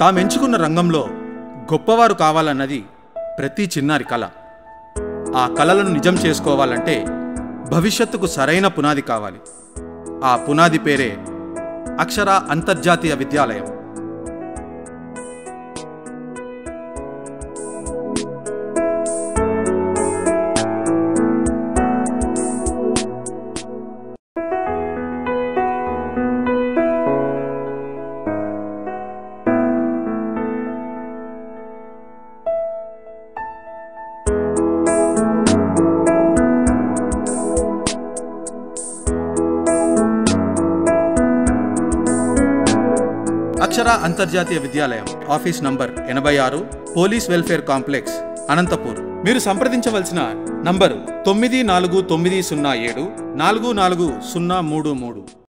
తామెంచుకున్న రంగంలో గొప్పవారు కావాలన్నది ప్రతి చిన్నారి కల. ఆ కలలను నిజం చేసుకోవాలంటే భవిష్యత్తుకు సరైన పునాది కావాలి. ఆ పునాది పేరే అక్షర అంతర్జాతీయ విద్యాలయం. అక్షర అంతర్జాతీయ విద్యాలయం, office number 86, police welfare complex, Anantapur. మీరు సంప్రదించవలసిన నంబరు 9490744033.